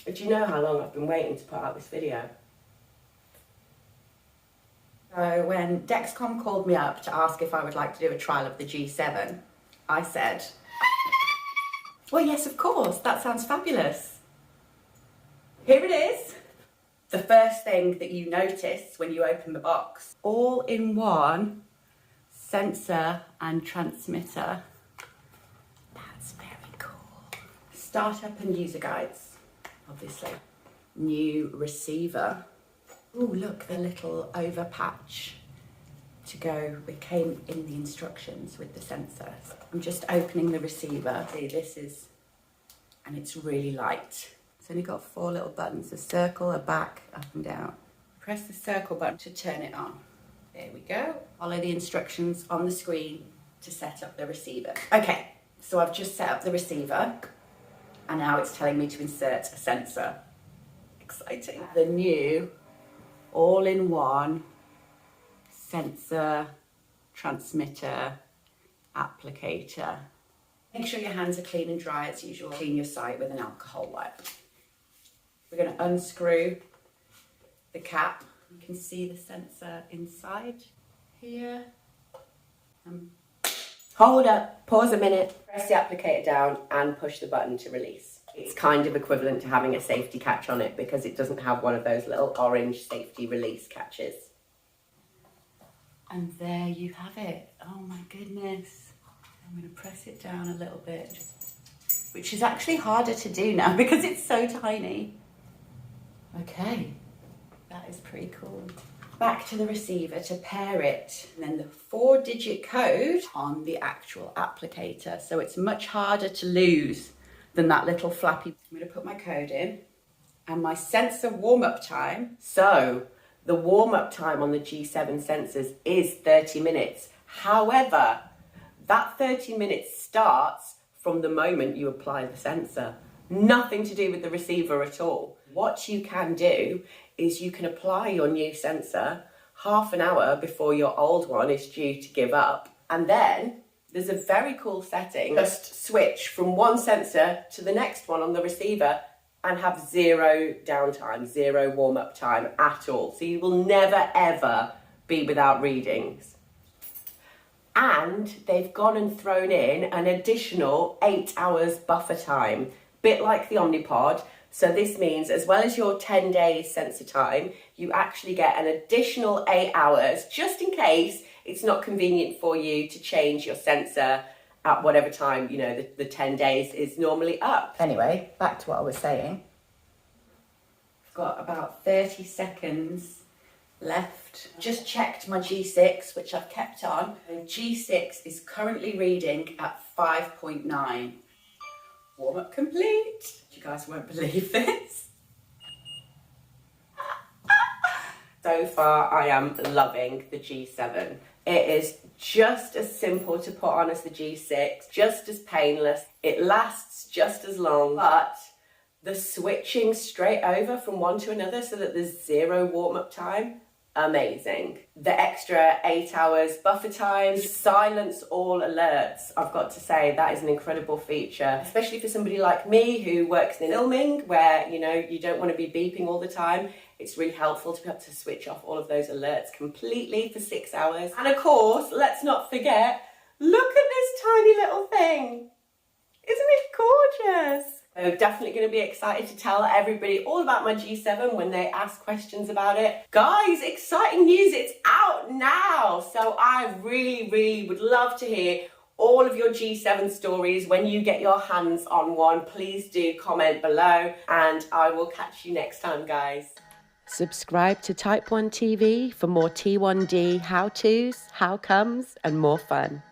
Do you know how long I've been waiting to put out this video? So when Dexcom called me up to ask if I would like to do a trial of the G7, I said, well, yes, of course, that sounds fabulous. Here it is. The first thing that you notice when you open the box, all-in-one sensor and transmitter. That's very cool. Startup and user guides, obviously. New receiver. Oh, look, the little over patch to go. It came in the instructions with the sensors. I'm just opening the receiver. See, this is, and it's really light. It's only got 4 little buttons, a circle, a back, up and down. Press the circle button to turn it on. There we go. Follow the instructions on the screen to set up the receiver. Okay, so I've just set up the receiver and now it's telling me to insert a sensor. Exciting. The new all-in-one sensor, transmitter, applicator. Make sure your hands are clean and dry as usual. Clean your site with an alcohol wipe. We're going to unscrew the cap. You can see the sensor inside here. Hold up, pause a minute, press the applicator down and push the button to release. It's kind of equivalent to having a safety catch on it because it doesn't have one of those little orange safety release catches. And there you have it. Oh my goodness. I'm going to press it down a little bit, which is actually harder to do now because it's so tiny. Okay, that is pretty cool. Back to the receiver to pair it, and then the 4-digit code on the actual applicator. So it's much harder to lose than that little flappy. I'm going to put my code in and my sensor warm-up time. So the warm-up time on the G7 sensors is 30 minutes. However, that 30 minutes starts from the moment you apply the sensor. Nothing to do with the receiver at all. What you can do is you can apply your new sensor half an hour before your old one is due to give up. And then there's a very cool setting. Just switch from one sensor to the next one on the receiver and have 0 downtime, 0 warm-up time at all. So you will never, ever be without readings. And they've gone and thrown in an additional 8 hours buffer time, bit like the Omnipod. So this means as well as your 10 days sensor time, you actually get an additional 8 hours just in case it's not convenient for you to change your sensor at whatever time, you know, the 10 days is normally up. Anyway, back to what I was saying. I've got about 30 seconds left. Just checked my G6, which I've kept on. And G6 is currently reading at 5.9. Warm-up complete. You guys won't believe this. So far, I am loving the G7. It is just as simple to put on as the G6, just as painless. It lasts just as long, but the switching straight over from one to another so that there's 0 warm-up time, amazing. The extra 8 hours buffer time, silence all alerts. I've got to say that is an incredible feature, especially for somebody like me who works in filming where, you know, you don't want to be beeping all the time. It's really helpful to be able to switch off all of those alerts completely for 6 hours. And of course, let's not forget, look at this tiny little thing. Isn't it gorgeous? So definitely going to be excited to tell everybody all about my G7 when they ask questions about it. Guys, exciting news, it's out now. So I really would love to hear all of your G7 stories when you get your hands on one. Please do comment below and I will catch you next time, guys. Subscribe to Type 1 TV for more T1D how-tos, how-comes and more fun.